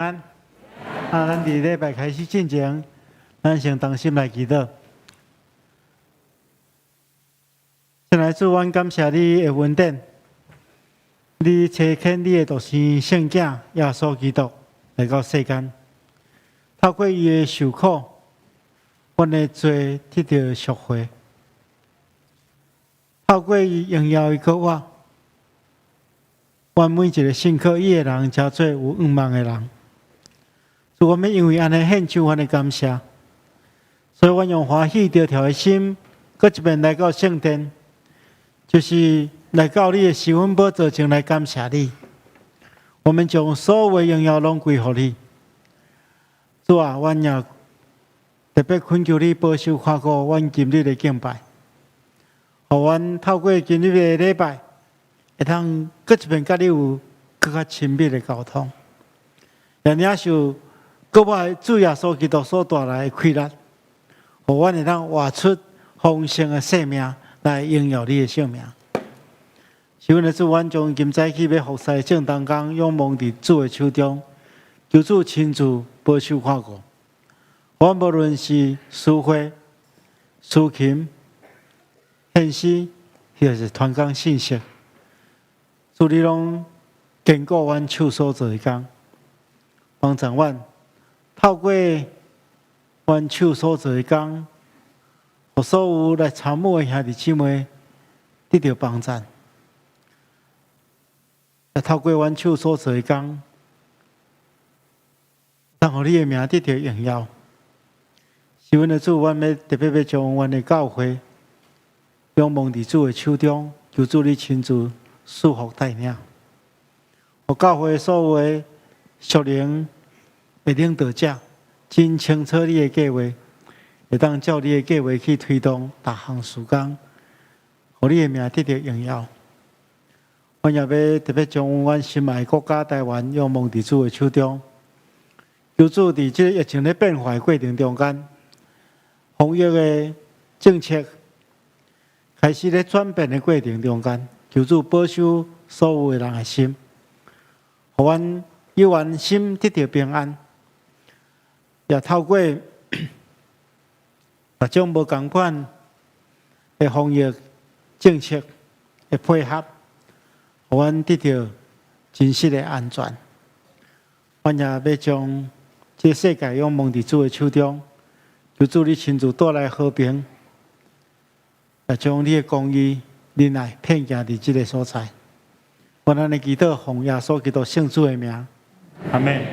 咱伫礼拜开始进前，咱先同心来祈祷。先来主，阮感谢你的恩典，你差遣你的独生圣子耶稣基督来到世间，透过伊的受苦，阮的罪得到赎回；透过伊荣耀伊个我，阮每一个信靠伊的人，才做有愿望的人。主，我们因为安尼献上阮的感谢，所以阮用欢喜得调的心，搁一遍来到圣殿，就是来到你的施恩宝座前来感谢你。我们将所有的荣耀拢归乎你。主啊，阮也特别恳求你保守看顾阮今日的敬拜，互阮透过今日的礼拜，会通搁一遍甲你有更较亲密的沟通，也领受各位主耶稣基督所带来的快乐，互阮会当活出丰盛的生命来荣耀你的圣名。是阮的主，阮将今早起要服侍正当工，仰望伫主的手中，求主亲自保守看顾。阮无论是书会、抒琴、献诗，或是传讲信息，主你拢坚固阮手所做的工，帮助阮透过阮手所做的工，互所有来参与的兄弟姊妹得到帮助。透过阮手所做的工，让互你的名得到荣耀。是阮的主，阮要特别要将阮的教会仰望伫主的手中，求主你亲自束缚带领，互教会所有的属灵的领导者真清楚你的计划，会当照你的计划去推动各项事工，互你的名得到荣耀。阮也要特别将阮心爱国家台湾仰望伫主的手中，求主伫这个疫情的变化过程中间，防疫的政策开始咧转变的过程中间，求主保守所有的人的心，互阮有缘心得到平安，也透过各种无同款的防疫政策的配合，互阮得到真实的安全。阮也要将这世界仰望伫主的手中，求主你亲自带来和平，也将你的公义、仁爱遍行伫这个所在。阮安尼祈祷，奉耶稣基督圣主的名，阿门。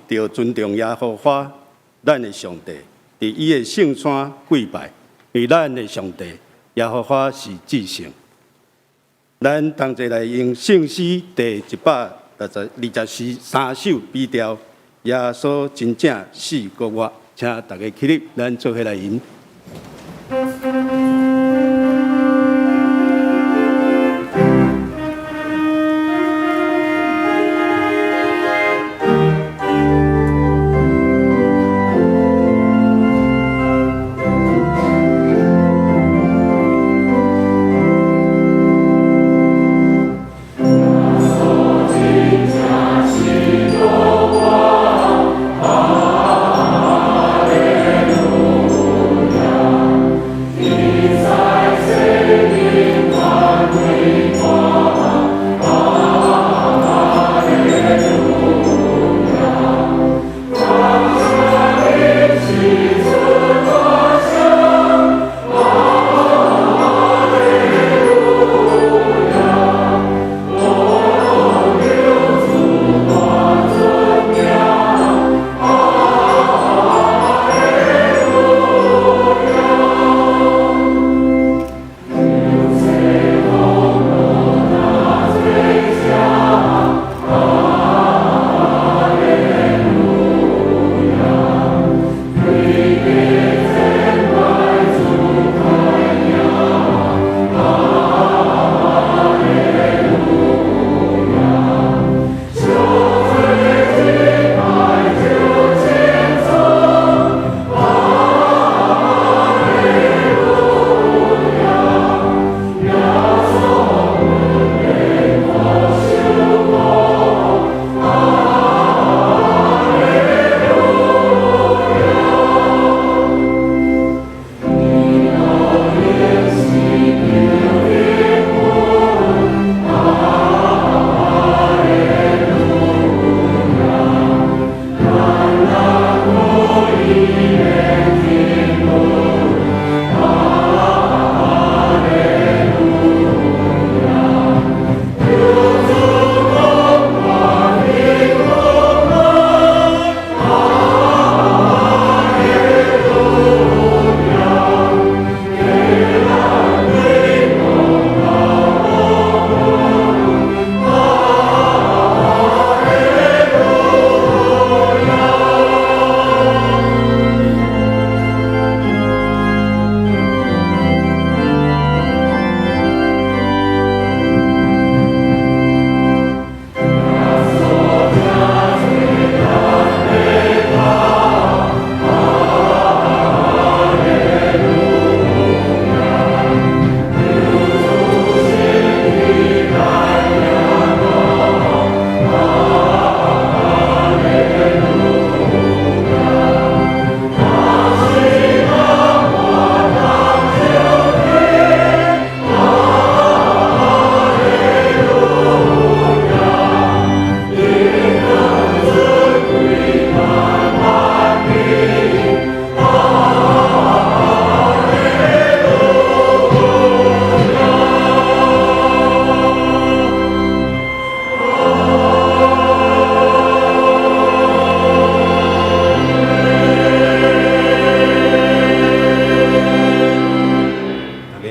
着尊重耶和华咱的上帝，伫伊的圣山跪拜，因为咱的上帝耶和华是至圣。咱同齐来用圣诗第123首比调，耶稣真正是国我，请大家起立，咱做伙来吟。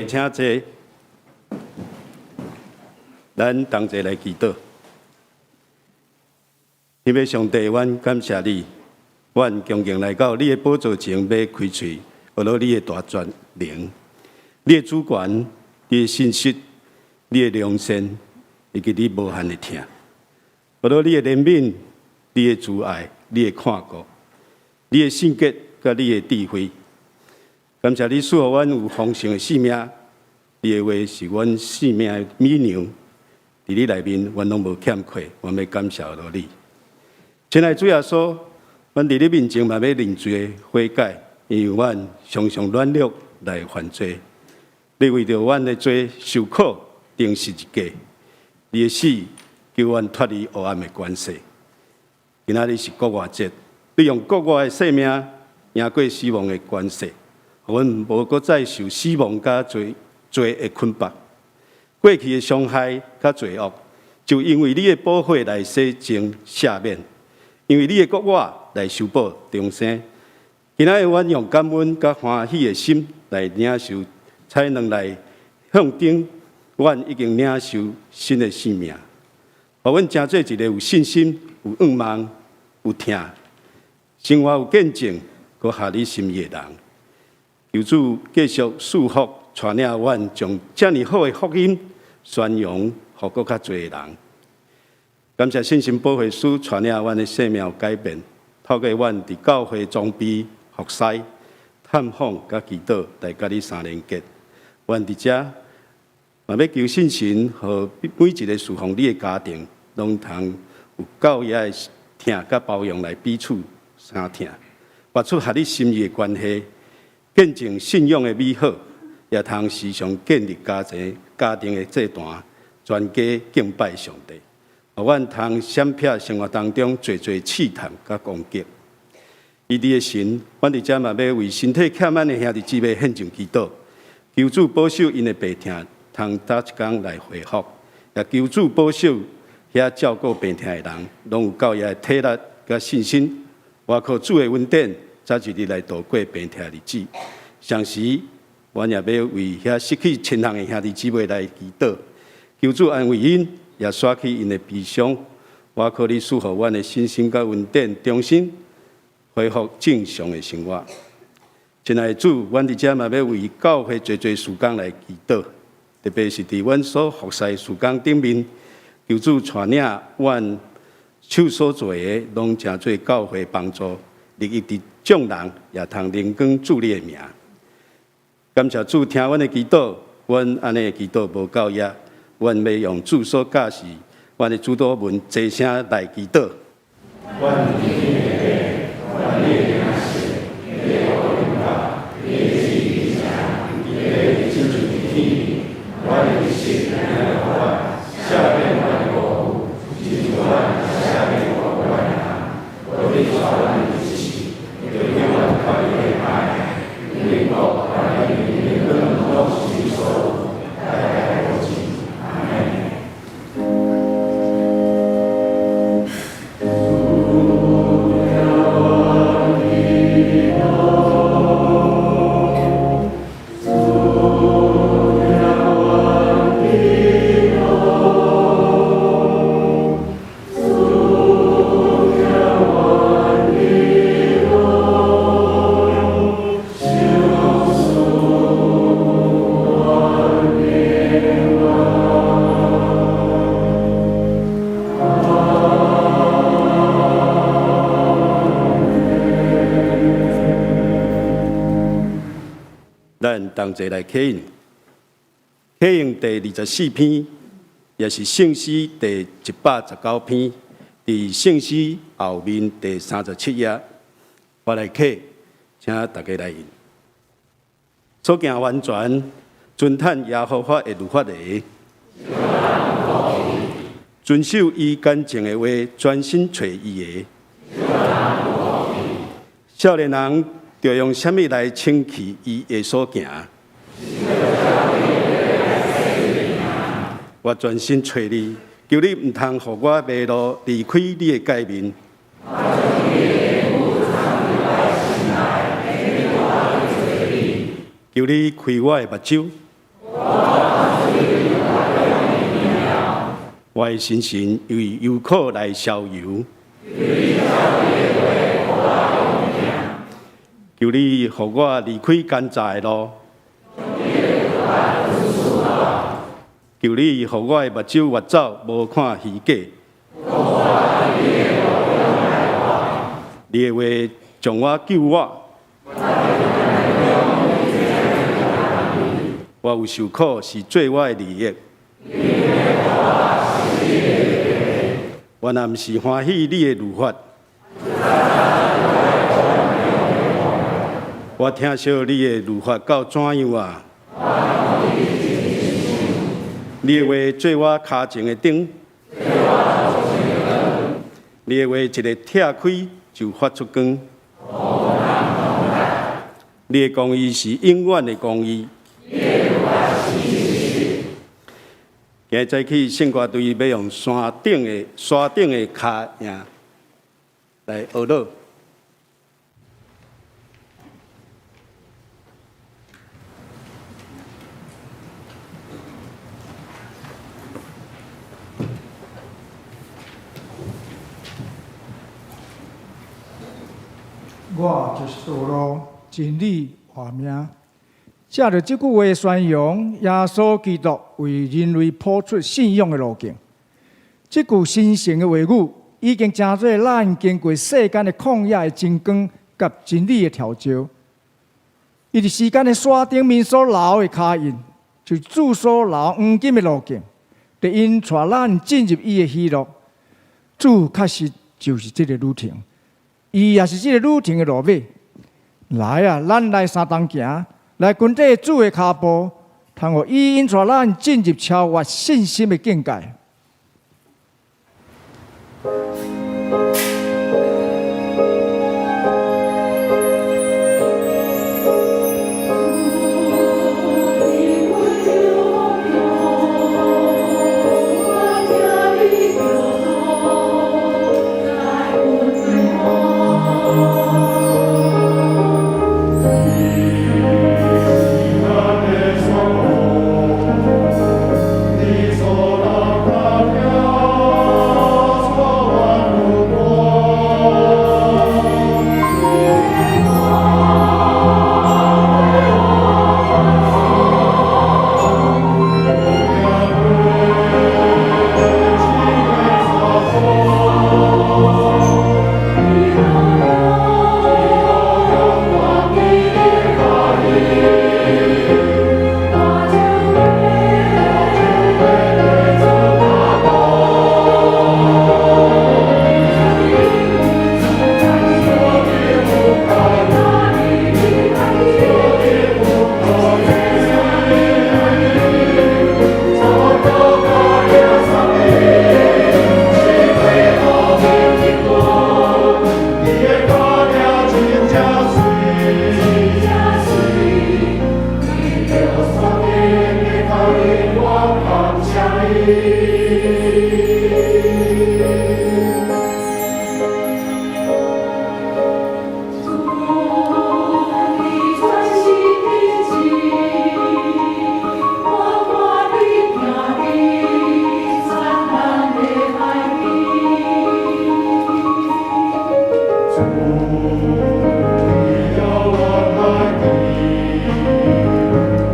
请坐，咱同齐来祈祷。因为上帝，阮感谢你，阮恭敬来到你的宝座前，要开嘴，学了你的大权能、你的主权、你的信息、你的良善，以及你无限的疼，学了你的怜悯、你的慈爱、你的看顾、你的性格，甲你的智慧。感谢你赐予阮有丰盛的性命。你的话是阮生命的美娘，伫你内面，阮拢无欠缺，阮要感谢落你。亲爱的主耶稣，阮伫你面前嘛要认罪悔改，因为阮常常软弱来犯罪。你为着阮的罪受苦，定十字架，你的死叫阮脱离黑暗的关系。今仔日是国外节，你用国外的生命赢过死亡的关系，互阮无搁再受死亡甲罪的捆绑。过去的伤害甲罪恶，就因为你的宝血来洗净赦免，因为你的国我来修补重生。今仔日阮用感恩甲欢喜的心来领受才能来向顶，阮已经领受新的生命，互阮真做一个有信心、有愿望、有听、生活有见证、阁合你心意的人。求主继续祝福传领阮，将遮尔好的福音宣扬，互阁较侪的人。感谢信心保惠师传领阮的生命有改变，透过阮伫教会装备、服侍、探访甲祈祷来甲你相连结。阮伫遮嘛要求信神，和每一个侍奉你的家庭，拢通有教义的听甲包容来彼此相听，活出合你心意的关系，见证信仰的美好，也通时常建立家庭的这段全家敬拜上帝。互阮通闪避生活当中侪试探甲攻击。伊伫的神，阮伫遮嘛要为身体欠满的兄弟姊妹献上祈祷，求主保守因的病痛，通早一天来恢复；也求主保守遐照顾病痛的人，拢有够的体力甲信心，外靠主的恩典，早一日来度过病痛的日子。同时，阮也要为遐失去亲人的兄弟姊妹来祈祷，求主安慰因。也刷去因的悲伤，我靠你赐予阮的信心甲恩典，重新恢复正常的生活。亲爱的主，阮伫遮嘛要为教会侪事工来祈祷，特别是伫阮所服侍事工顶面，求主传领阮手所做的，拢诚做教会帮助，利益伫众人，也通灵光主你的名。感谢主听阮的祈祷，阮安尼的祈祷无够也。阮要用主所教示，阮的主祷文齐声来祈祷。咱同齐来启应，启应第24篇，也是圣诗第119篇，伫圣诗后面第37页。我来启，请大家来应。所行完全，遵趁耶和华的律法的，遵守伊干净的话，专心找伊的。少年人着用什么来称其伊的所行？我专心找你，求你唔通互我迷路，离开你的界面。求你开我的目睭，我的心神为忧苦来消游。求你互我离开奸诈的路，求你互我的目睭越走，无看虚假。你的话将我救我，我有受苦是做我的利益。我若毋是欢喜你的律法，我听说你的律法到怎样啊？你的话做我脚前的灯，你的话一个拆开就发出光。你的公义是永远的公义。今日早起圣歌队要用山顶的脚印，来学乐。我就是道路、真理、活命。借着这句话宣扬耶稣基督为人类谱出信仰的路径。这句神圣的话语，已经成做咱经过世间的旷野的真光，甲真理的调照。伊伫时间的山顶面所留的脚印，就是主所留黄金的路径，就因带咱进入伊的喜乐。主确实就是这个路程。伊也是这个旅程的路尾。来啊，咱来三同行，来跟着主的脚步，通互伊引带咱进入超越信心的境界。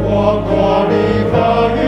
我看你脚印，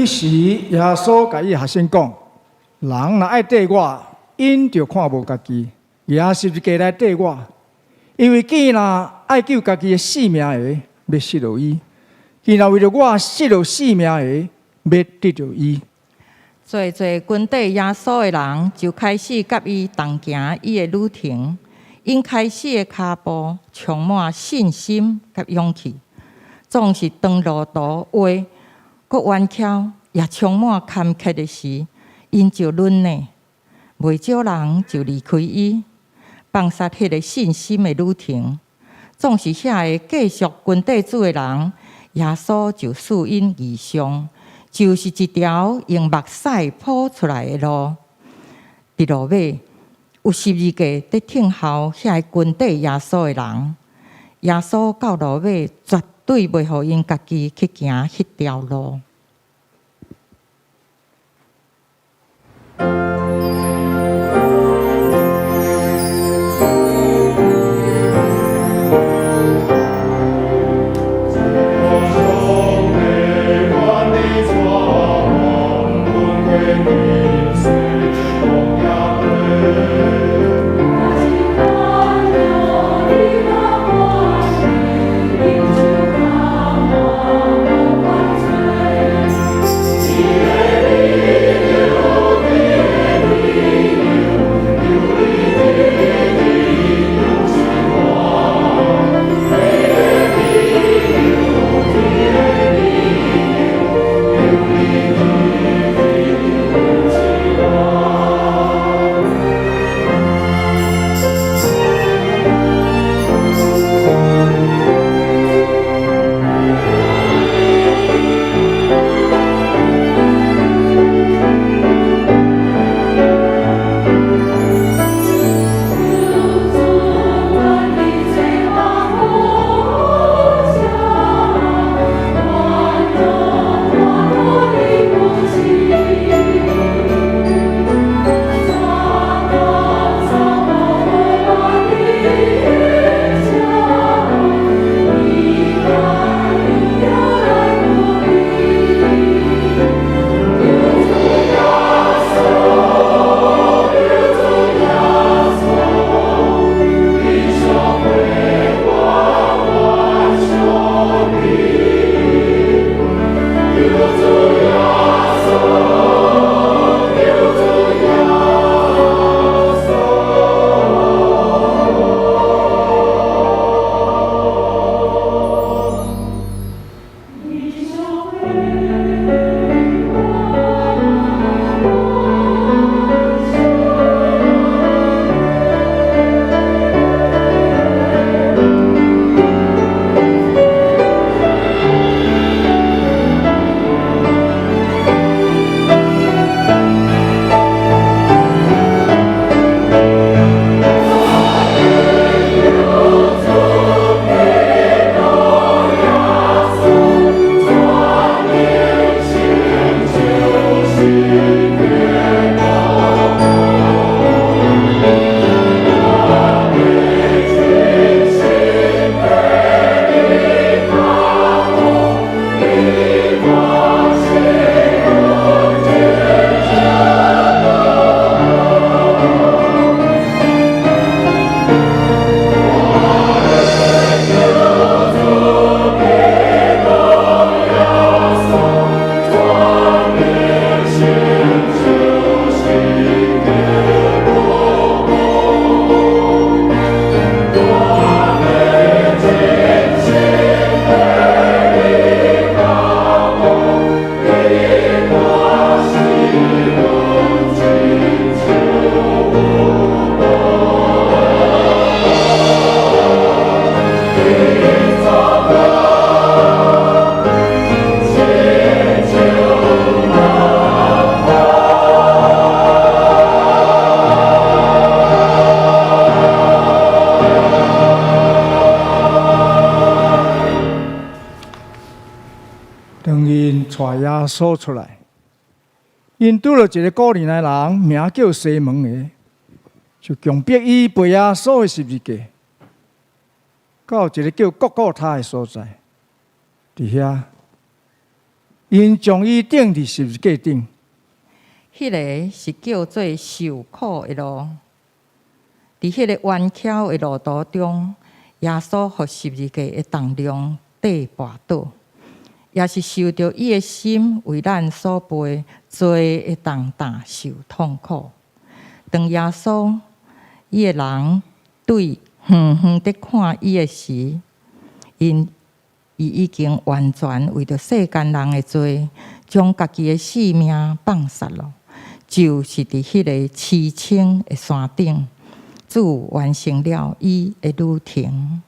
彼时耶稣甲伊学生讲：人若爱缀我，因着看无家己，也十字架来缀我。因为见若爱救家己的性命的，要失落伊；见若为着我失落性命的，要得着伊。侪跟缀耶稣的人就开始甲伊同行伊的旅程，因开始的脚步充满信心甲勇气，总是长路途话，搁弯巧，也充满坎坷的时，因就忍耐，袂少人就离开伊，放下迄个信心的旅程。总是遐个继续跟缀主的人，耶稣就赐因异象。就是一条用目屎铺出来的路，伫路尾有十字架伫听候遐个跟缀耶稣的人。耶稣到路尾绝对袂互因家己去行迄条路。带耶稣出来，因拄了一个古年的人，名叫西门的，就强迫伊背耶稣的十字架，到一个叫各各他的所在，伫遐，因将伊钉伫十字架顶。迄个是叫做受苦的路。伫迄个弯曲的路途中，耶稣互十字架的重量跌跋倒，也是受着伊的心为咱所背罪的重担受痛苦。当耶稣伊的人对远远地看伊的时，伊已经完全为着世间人的罪，将家己的性命放杀了。就是伫迄个凄清的山顶，主完成了伊的旅程。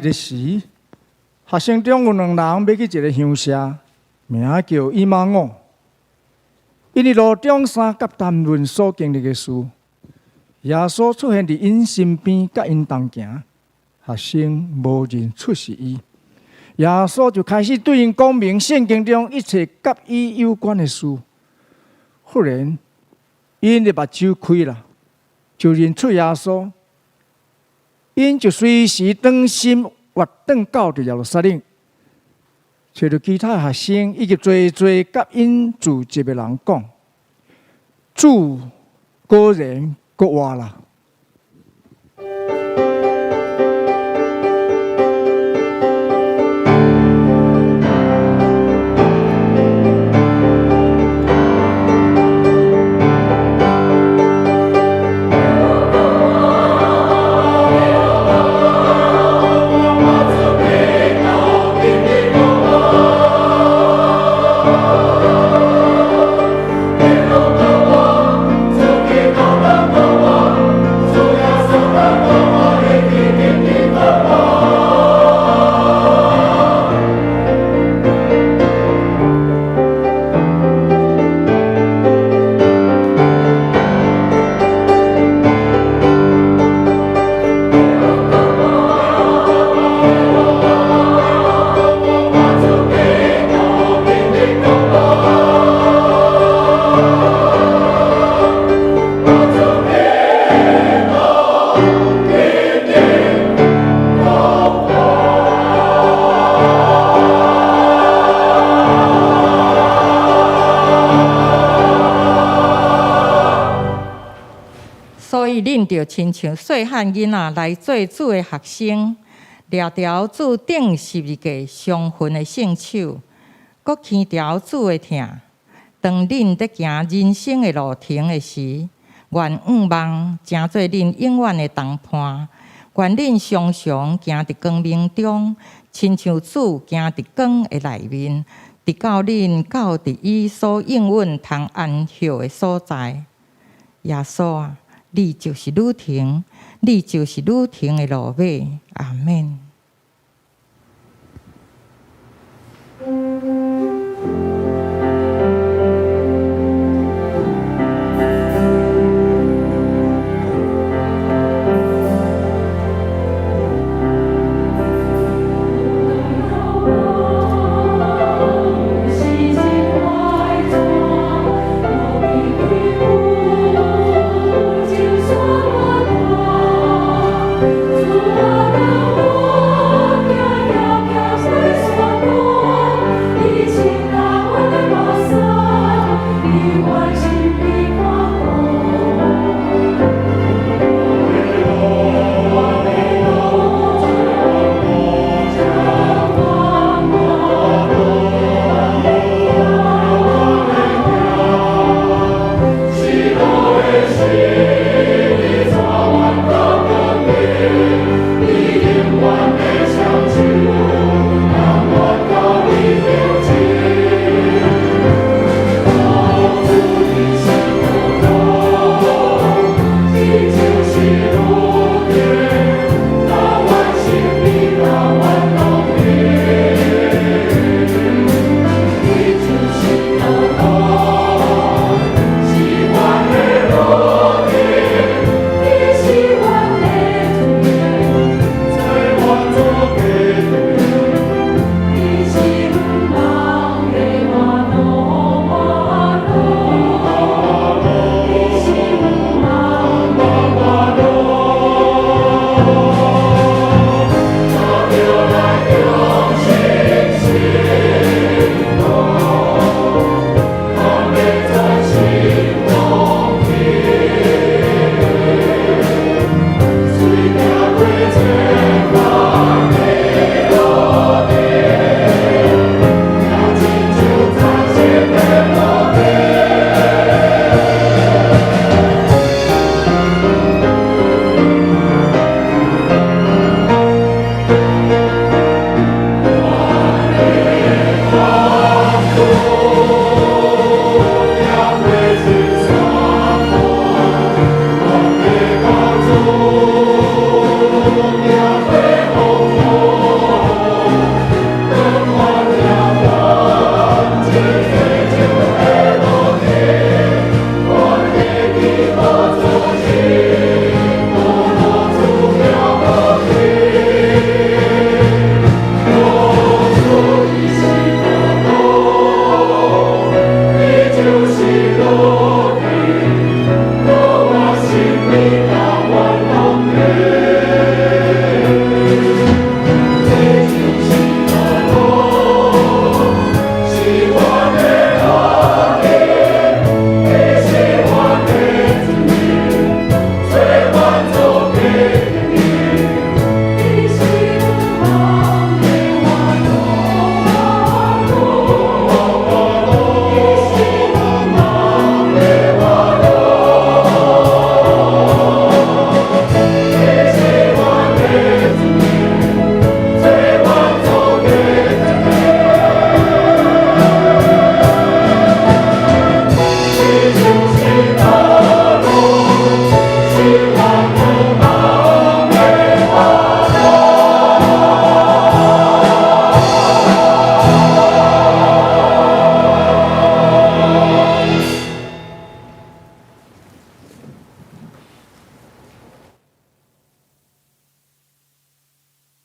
日时，学生中有2人要去一个乡社，名叫伊玛我。因伫路中三甲谈论所经历的事，耶稣出现伫因身边，甲因同行。学生无认出是伊，耶稣就开始对因讲明圣经中一切甲伊有关的事。忽然，因的目睭开了，就认出耶稣。因就随时转心活转到耶路撒冷，找到其他学生以及侪甲因聚集的人讲，主果然国活啦。恁就亲像细汉囡仔来做主的学生，抓条主顶12个上分的圣手，搁牵条主的疼。当恁在行人生的路程的时，愿仰望成做恁永远的同伴。愿恁常常行伫光明中，亲像主行伫光的内面，直到恁到伫伊所应允通安息的所在。耶稣啊，你就是旅程，你就是旅程的路马。阿免。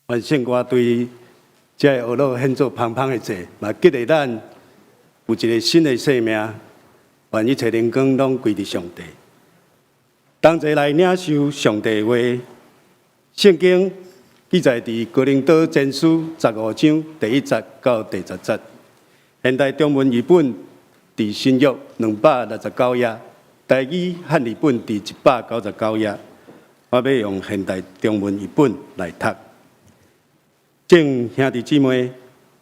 万圣歌对这个学路献作芳芳的祭，嘛激励咱有一个新的生命，愿一切灵光拢归伫上帝。同齐来领受上帝的话，圣经记载伫哥林多前书15章第1节到第10节。现代中文译本伫新约269页，台语汉译本伫199页。我要用现代中文译本来读。众兄弟姊妹，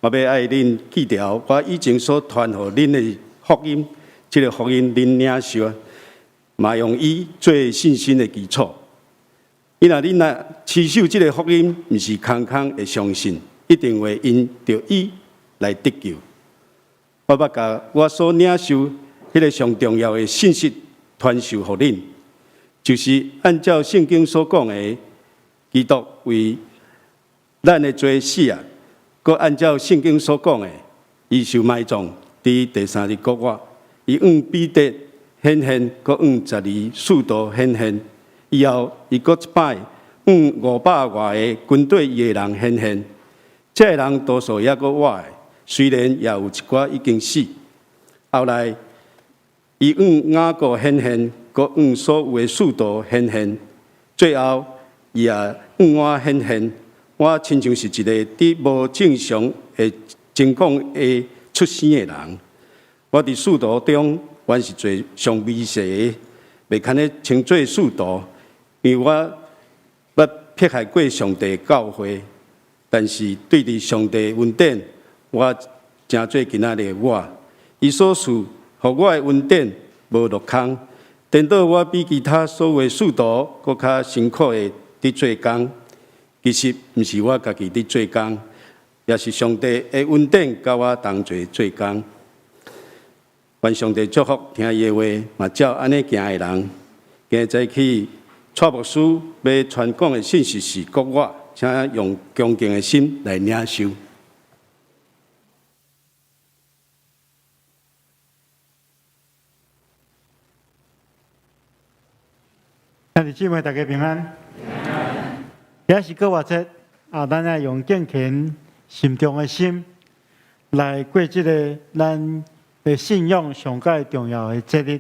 我要爱恁记牢我以前所传予恁的福音，这个福音恁领受，嘛用伊做信心的基础。因若恁若持守这个福音，毋是空空会相信，一定会因着伊来得救。我要甲我所领受迄个上重要的信息传授互恁，就是按照圣经所讲的，基督为咱的罪死啊，佮按照圣经所讲的，伊受埋葬，伫第3日复活，伊向彼得显现，佮向12使徒显现，以后伊佮一摆向500外个军队伊的人显现。这个人多数也佮活的，虽然也有一寡已经死。后来伊向雅各显现，佮向所有的使徒显现，最后伊也向我显现。我亲像是一个伫无正常的情况下出生的人。我伫使徒中，原是最上微细的，袂堪咧称做使徒，因为我捌迫害过上帝教会，但是对伫上帝恩典，我真做今仔日我。伊所赐互我的恩典无落空，颠倒我比其他所有的使徒搁较辛苦的伫做工。其实毋是我家己伫做工，也是上帝的恩典甲我同齐做工。愿上帝祝福听伊的话，嘛照安尼行的人。今日早起，蔡牧师要传讲的信息是国我，请用恭敬的心来领受。兄弟姊妹，大家平安。也是国活节啊，咱要用敬虔心中的心来过这个咱的信仰上界重要的节日。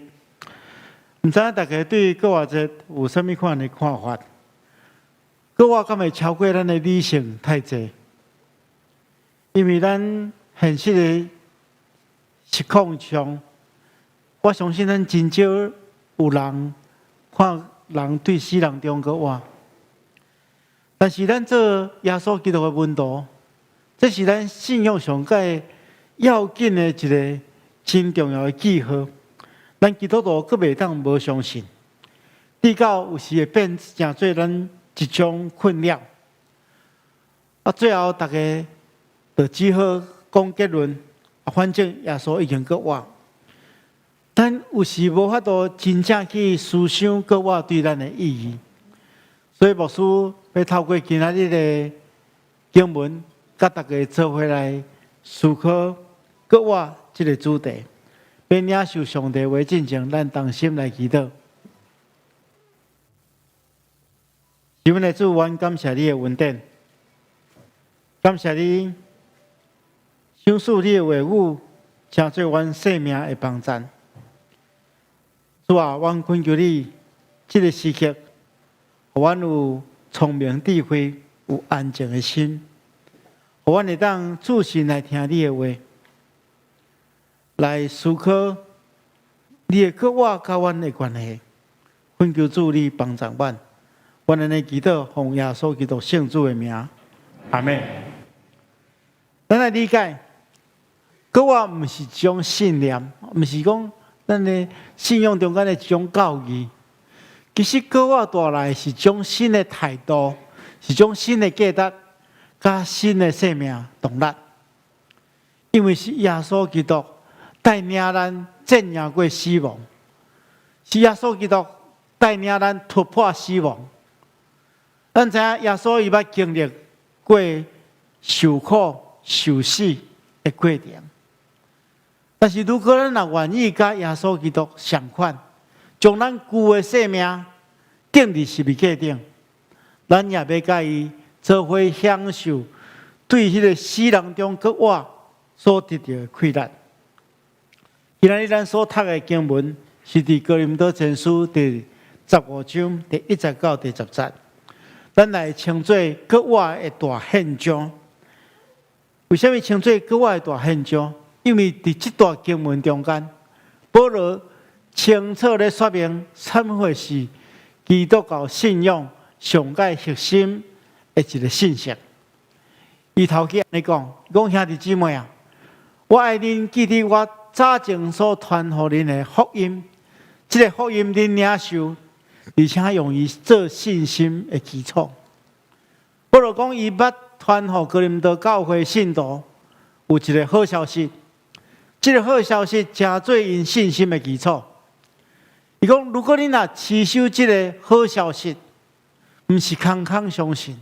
唔知大家对国活节有甚物款的看法？国活敢会超过咱的理性太济？因为咱现实的实况上，我相信咱真少有人看人对死人中国活。但是咱做耶稣基督的门徒，这是咱信仰上界要紧的一个真重要的记号。咱基督徒阁袂当无相信，至到有时会变成做咱一种困扰。最后大家就只好讲结论，反正耶稣已经搁活。咱有时无法度真正去思想搁活对咱的意义，所以牧师要透过今仔日的经文，甲大家做伙来思考搁活这个主题，要领受上帝话进前，咱同心来祈祷。是阮的主，阮感谢你的恩典，感谢你赏赐你的话语，成做阮生命的帮助。主啊，阮恳求你，这个时刻，互阮有聪明智慧，有安静的心，互阮会当仔细来听你的话，来思考你的跟我甲阮的关系。恳求主你帮助阮，阮安尼祈祷，奉耶稣基督圣主的名，阿门。咱来理解，跟我毋是一种信念，毋是讲咱的信仰中间的一种教义。其实，跟我带来是一种新的态度，是一种新的价值，加新的生命动力。因为是耶稣基督带领咱战胜过死亡，是耶稣基督带领咱突破死亡。咱知影耶稣伊捌经历过受苦、受死的过程，但是如果咱若愿意甲耶稣基督相款，将咱旧的生命建立十字架顶，咱也要甲伊做伙享受对迄个死人中搁活所得到的快乐。今日咱所读的经文是伫哥林多前书第15章第1节到第10节，咱来称作搁活的大现象。为什么称作搁活的大现象？因为伫这段经文中间，保罗清楚地说明什么是基督教信仰上界核心的一个信息。伊头家安尼讲兄弟姊妹啊，我爱恁记得我早前所传予恁的福音，这个福音恁领受，而且用伊做信心的基础。保罗讲，伊捌传予哥林多教会信徒有一个好消息，这个好消息真做因信心的基础。伊讲，如果恁若持守这个好消息，毋是空空相信，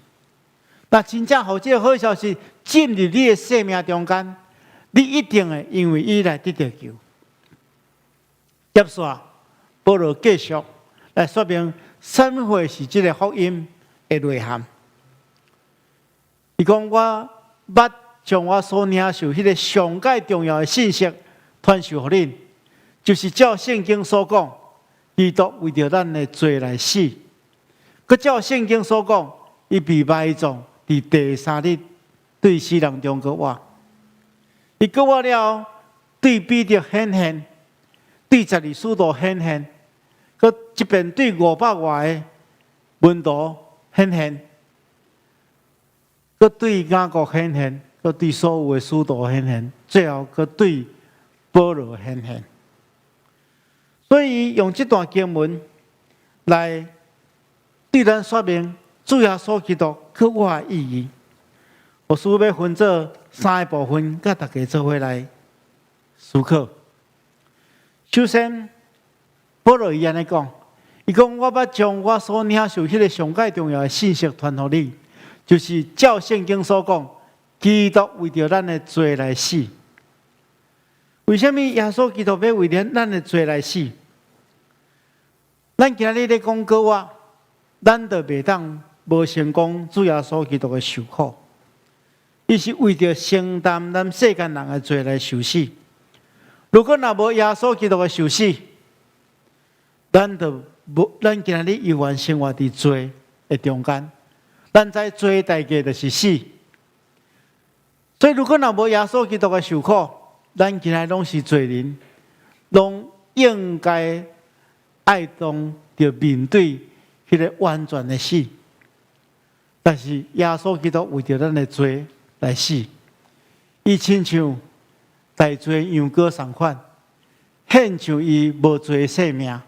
那真正互这个好消息进入你的生命中间，你一定会因为伊来得到救。接下保罗继续来说明什么会是这个福音的内涵。伊讲，我捌将我所领受迄个上界重要的信息传授予恁，就是照圣经所讲，基督为着咱的罪来死。佮照圣经所讲，伊被埋葬，伫第三日对死人中搁活。伊搁活了，对彼得显现，对12使徒显现，佮一边对500外的门徒显现，佮对雅各显现，佮对所有的使徒显现，最后佮对保罗显现。所以用这段经文来对咱说明主耶稣基督去活的意义。我需要分做3个部分，甲大家做伙来思考。首先，保罗伊安尼讲，伊讲我捌将我所领受迄个上界重要的信息传予你，就是照圣经所讲，基督为着咱的罪来死。为什么耶稣基督要为着咱的罪来死？咱今日咧讲过话，咱就袂当无成功主耶稣基督的受苦。伊是为着承担咱世间人的罪来受死。如果若无耶稣基督的受死，咱今日依然生活伫罪的中间。咱知罪的代价就是死。所以如果若无耶稣基督的受苦，咱今日拢是罪人，拢应该爱当着面对迄个完全的死。但是耶稣基督为着咱的罪来死，伊亲像大罪羊羔同款，献上伊无罪的生命，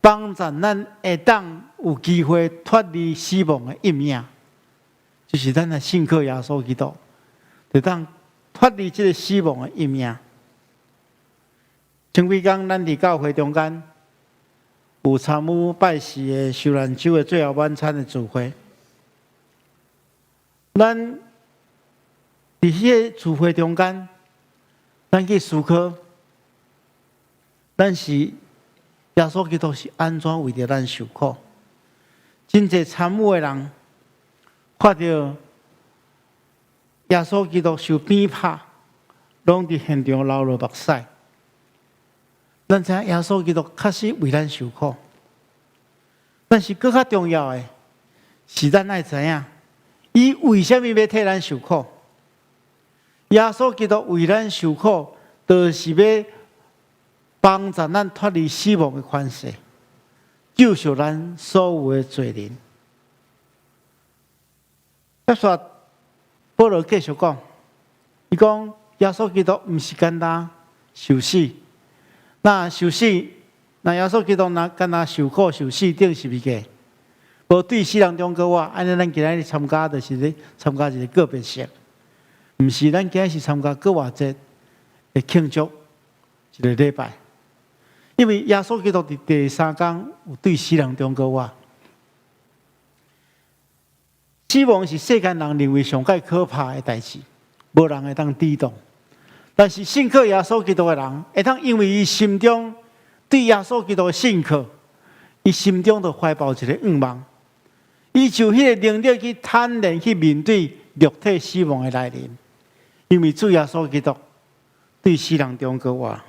帮助咱会当有机会脱离死亡的阴影。就是咱的信靠耶稣基督，就当脱离这个死亡的阴影。前几天咱伫教会中间有参与拜祀的受难周的最后晚餐的聚会，咱伫迄个聚会中间，咱去思考，咱是耶稣基督是安怎为着咱受苦？真侪参与的人看到耶稣基督受鞭拍，拢伫现场流落目屎。咱知影耶稣基督确实为咱受苦，但是更较重要的是，咱爱知影，伊为什么要替咱受苦？耶稣基督为咱受苦，就是要帮助咱脱离死亡的权势，救赎咱所有的罪人。接说保罗继续讲，伊讲耶稣基督毋是简单受死。那受死，那耶稣基督若干那受苦受死，顶是物件？无对死人中国话，安尼咱今日参加就是咧参加一个个别式，毋是咱今日是参加国外节的庆祝一个礼拜。因为耶稣基督伫第3天有对死人中国话，死亡是世间人认为上界可怕的代志，无人会当抵挡。但是信靠耶稣基督的人，会当因为伊心中对耶稣基督的信靠，伊心中就怀抱一个愿望，伊就迄个能力去坦然去面对肉体死亡的来临。因为主耶稣基督对死人中国话，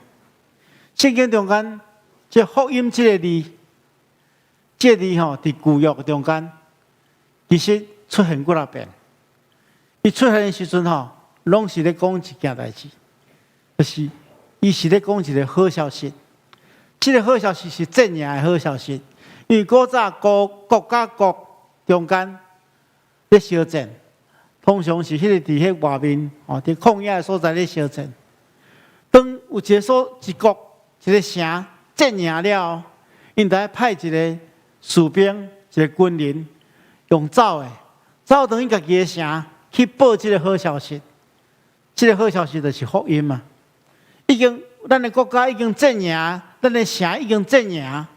圣经中间这福音这个字，这个字伫旧约中间，其实出现几啊遍。伊出现的时阵拢是咧讲一件代志。就是伊是咧讲一个好消息，这个好消息是正面的好消息，因为古早国甲国中间咧相战，通常是迄个伫迄外面哦，伫旷野的所在咧相战。当有一国一个城战赢了，因得派一个士兵、一个军人用走等于家己的城去报这个好消息。这个好消息就是福音嘛。咱的国家已经战赢，咱的城已经战赢。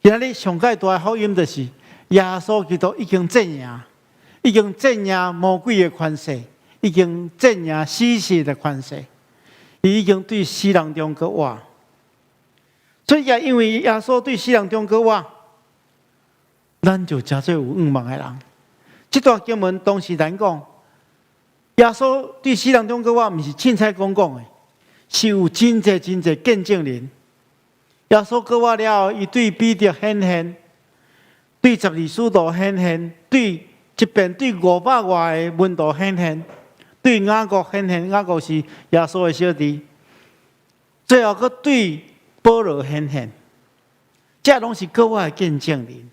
今仔日上界大的福音就是耶稣基督已经战赢，已经战赢魔鬼的权势，已经战赢死神的权势。伊已经对死人中国活，所以也因为耶稣对死人中国活，咱就真做有愿望的人。这段经文当时咱讲，耶稣对死人中国活，毋是凊彩讲的，是有真济见证人。耶稣过活了后，伊对彼得显现，对12使徒显现，对一遍对500外的门徒显现。对雅各显现，雅各是耶稣的小弟。最后佫对保罗显现，这拢是各位的见证人。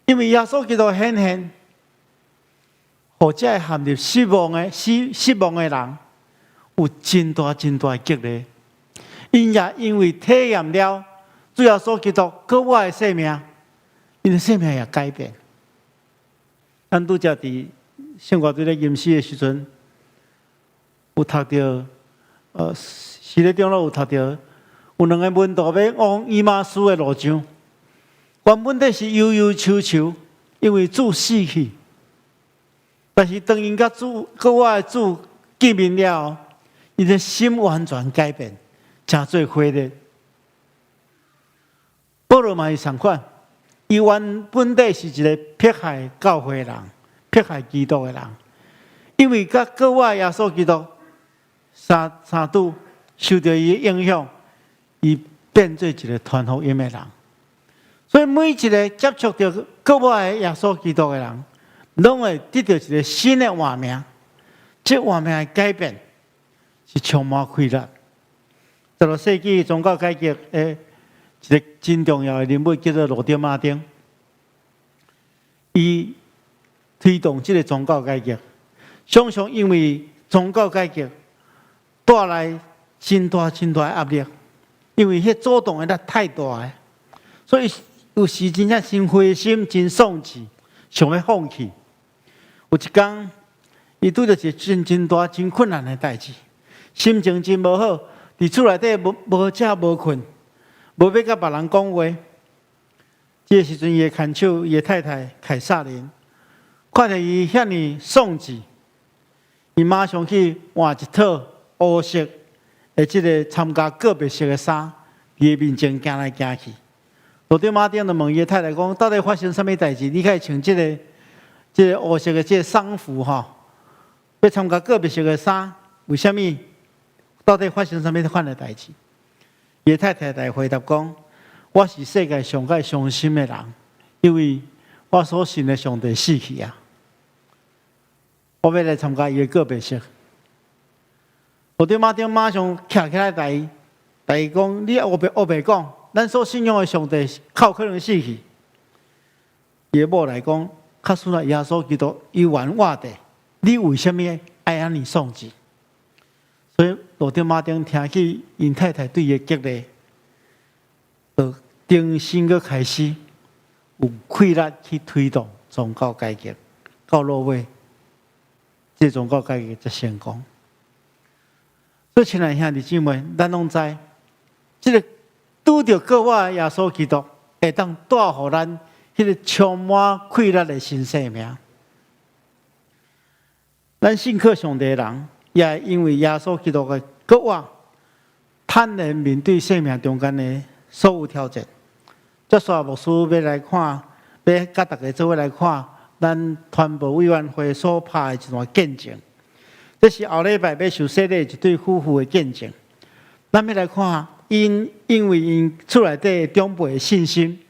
因为耶稣基督显现，或者陷入失望的人，有真大的激励。因也因为体验了主耶稣基督各位的生命，因的生命也改变。咱拄则伫圣乐队咧吟诗的时阵，有读到，诗咧中路有读到，有两个门徒要往以马忤的路上，原本的是忧忧愁愁，因为主死去。但是当因甲主，跟我的主见面了后，因的心完全改变，真做火热。保罗嘛是同款，伊原本的是一个迫害教会的人。迫害基督的人，因为甲各位耶稣基督三拄受到伊的影响，伊变做一个传福音的人。所以每一个接触到各位耶稣基督的人，拢会得到一个新的画面。这画面的改变是充满快乐。16世纪宗教改革的一个真重要的人物叫做路德马丁，伊推动这个宗教改革，常常因为宗教改革带来真大的压力，因为迄主动的力太大了，所以有时真正真灰心、真丧气，想要放弃。有一天，伊拄着一真大、真困难的代志，心情真无好，伫厝内底无食无困，无要甲别人讲话。这个时阵，伊的牵手，伊的太太凯撒琳。看到伊遐尼丧志，伊马上去换一套黑色的这个参加个别色的衫，伊的面前行来行去。路德马丁就问伊的太太讲：到底发生什么代志？你可以穿这个黑色的这个丧服哈，要参加个别色的衫，为什么？到底发生什么款的代志？伊的太太来回答讲：我是世界上最伤心的人，因为我所信的上帝死去啊！我要来参加伊的个别式。路德马丁马上站起来台伊讲：你黑白讲，咱所信仰的上帝靠可能死去。伊的某来讲：卡输了耶稣基督伊原活的，你为什么爱安尼丧志？所以路德马丁听起因太太对伊的激励，就重新个开始有气力去推动宗教改革，到落尾。这宗教改革才成功。所以，亲爱兄弟姊妹，咱拢知，这个拄着各位耶稣基督，会当带予咱迄个充满快乐的新生命。咱信靠上帝的人，也因为耶稣基督的国活，坦然面对生命中间的所有挑战。这所牧师要来看，要甲大家做伙来看。咱团部委员会所拍的一段见证，这是后礼拜要受洗礼一对夫妇的见证。咱要来看因为因厝内底长辈的信心，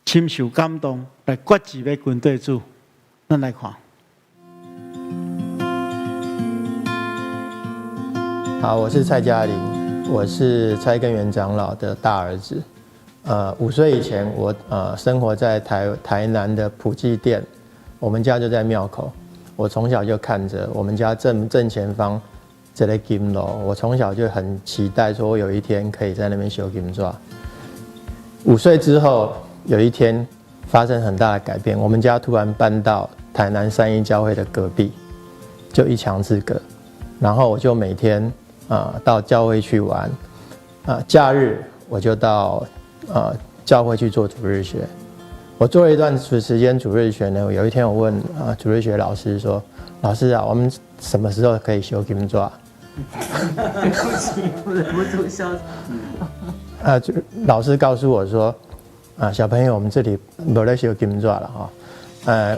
深受感动，来决志要跟对主。咱来看。好，我是蔡嘉玲，我是蔡根源长老的大儿子。5岁以前，我生活在台南的普济店，我们家就在庙口。我从小就看着我们家正前方这类金楼，我从小就很期待说，我有一天可以在那边修金纸。5岁之后，有一天发生很大的改变，我们家突然搬到台南三一教会的隔壁，就一墙之隔。然后我就每天到教会去玩，假日我就到教会去做主日学。我做了一段时间主日学呢，有一天我问主日学老师说：“老师啊，我们什么时候可以修金纸？”对不起，我忍不住笑。老师告诉我说：“小朋友，我们这里没在修金纸了哈。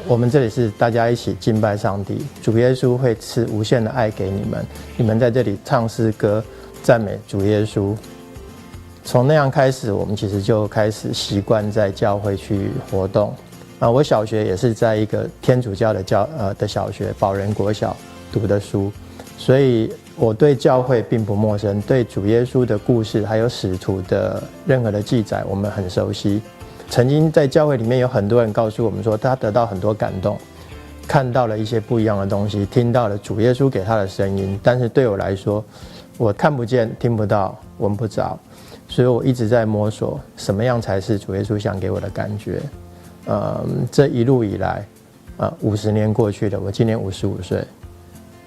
我们这里是大家一起敬拜上帝，主耶稣会赐无限的爱给你们，你们在这里唱诗歌赞美主耶稣。”从那样开始，我们其实就开始习惯在教会去活动。我小学也是在一个天主教的小学宝仁国小读的书，所以我对教会并不陌生，对主耶稣的故事还有使徒的任何的记载，我们很熟悉。曾经在教会里面有很多人告诉我们说，他得到很多感动，看到了一些不一样的东西，听到了主耶稣给他的声音。但是对我来说，我看不见、听不到、闻不着。所以我一直在摸索什么样才是主耶稣想给我的感觉。这一路以来，50年过去了，我今年55岁。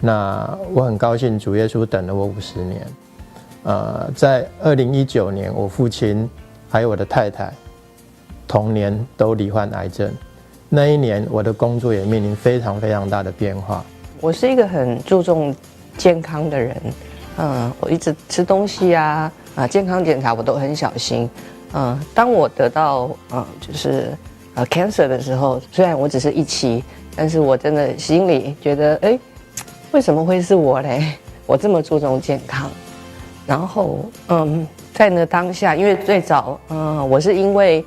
那我很高兴主耶稣等了我50年。在2019年，我父亲还有我的太太同年都罹患癌症。那一年，我的工作也面临非常非常大的变化。我是一个很注重健康的人。我一直吃东西健康检查我都很小心。当我得到cancer 的时候，虽然我只是1期，但是我真的心里觉得，为什么会是我嘞？我这么注重健康。然后在那当下，因为最早我是因为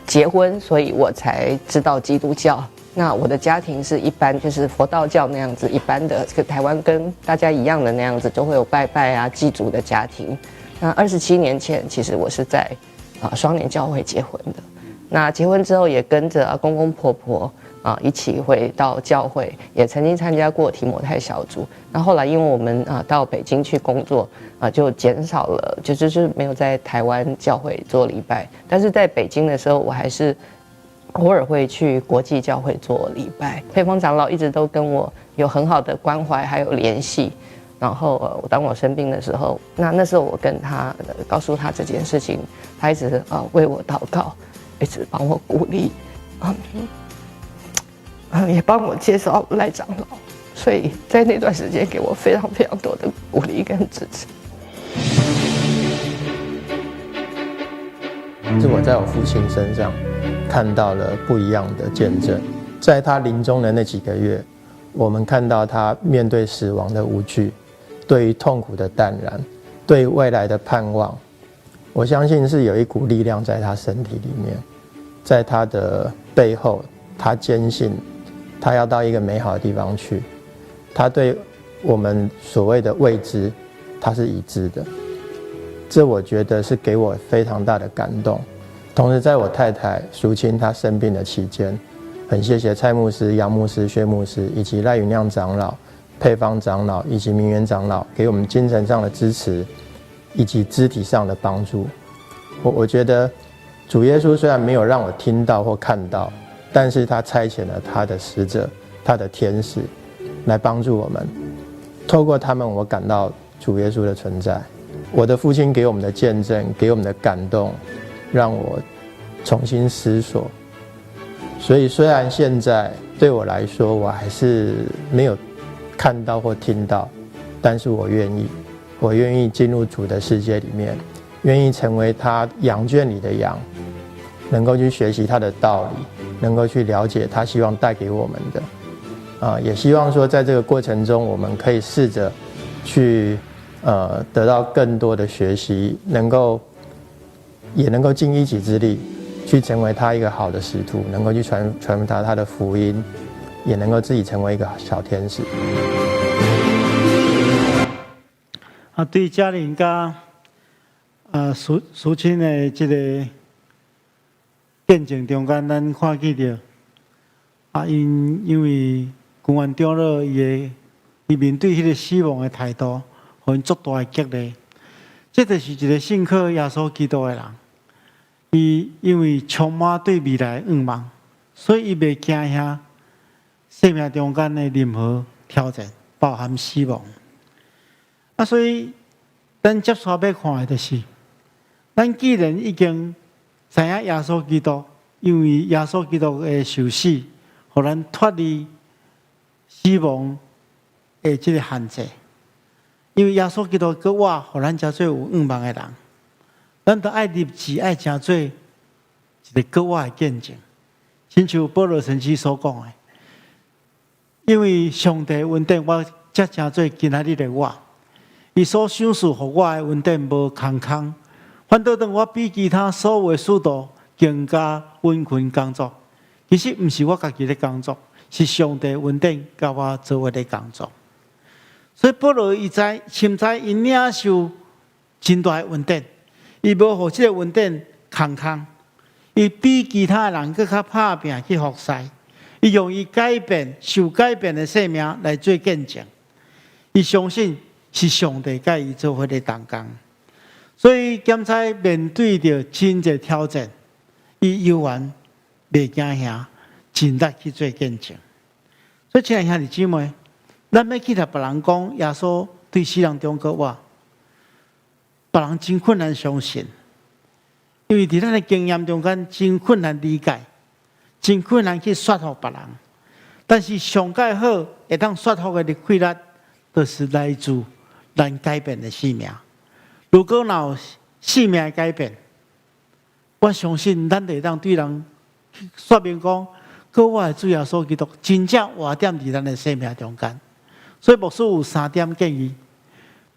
结婚，所以我才知道基督教。那我的家庭是一般就是佛道教那样子，一般的这个台湾跟大家一样的那样子，都会有拜拜祭祖的家庭。那27年前，其实我是在双年教会结婚的。那结婚之后也跟着公公婆婆一起回到教会，也曾经参加过提摩太小组。那后来因为我们到北京去工作就减少了，就是没有在台湾教会做礼拜。但是在北京的时候，我还是偶尔会去国际教会做礼拜。佩峰长老一直都跟我有很好的关怀还有联系。然后当我生病的时候，那时候我跟他告诉他这件事情，他一直为我祷告，一直帮我鼓励，也帮我介绍赖长老，所以在那段时间给我非常非常多的鼓励跟支持。是我在我父亲身上看到了不一样的见证。在他临终的那几个月，我们看到他面对死亡的无惧，对于痛苦的淡然，对于未来的盼望。我相信是有一股力量在他身体里面，在他的背后，他坚信他要到一个美好的地方去。他对我们所谓的未知，他是已知的。这我觉得是给我非常大的感动。同时在我太太淑清她生病的期间，很谢谢蔡牧师、杨牧师、薛牧师以及赖云亮长老、佩芳长老以及明远长老给我们精神上的支持以及肢体上的帮助。我觉得主耶稣虽然没有让我听到或看到，但是他差遣了他的使者、他的天使来帮助我们。透过他们，我感到主耶稣的存在。我的父亲给我们的见证，给我们的感动，让我重新思索。所以虽然现在对我来说我还是没有看到或听到，但是我愿意进入主的世界里面，愿意成为他羊圈里的羊，能够去学习他的道理，能够去了解他希望带给我们的。也希望说在这个过程中，我们可以试着去得到更多的学习，也能够尽一己之力去成为他一个好的使徒，能够去传达他的福音，也能够自己成为一个小天使。对家人家苏青的这个见证中间，咱看见到因为公安长老伊面对迄个死亡的态度，互因足大的激励。这就是一个信靠耶稣基督的人，伊因为充满对未来的愿望，所以伊袂惊遐生命中间的任何挑战，包含死亡。所以咱接下要看的就是，咱既然已经知影耶稣基督，因为耶稣基督的受死，互咱脱离死亡的这个限制。因为耶稣基督搁我，互咱才做有愿望的人，咱都爱立志，爱成做一个搁我的见证。亲像保罗神师所讲的，因为上帝恩典，我才成做今仔日的我。伊所赏赐互我的恩典无空空，反倒当我比其他所有的使徒更加温困工作。其实毋是我家己咧工作，是上帝恩典甲我做我咧工作。所以保罗伊深知伊领受真大的恩典，伊无互即个恩典空空，伊比其他人更较拍拼去服侍，伊用伊受改变的生命来做见证。伊相信是上帝甲伊做伙咧同工，所以检察面对着真侪挑战，伊犹原袂惊吓，尽力去做见证。所以亲爱兄弟姊妹，咱要去甲别人讲耶稣对死人中国话，别人真困难相信，因为伫咱的经验中间真困难理解，真困难去说服别人。但是上介好会当说服的力量，就是来自咱改变的生命。如果有生命的改变，我相信咱就会当对人说明讲，我的主耶稣基督真正活踮伫咱的生命中间。所以牧师有3点建议。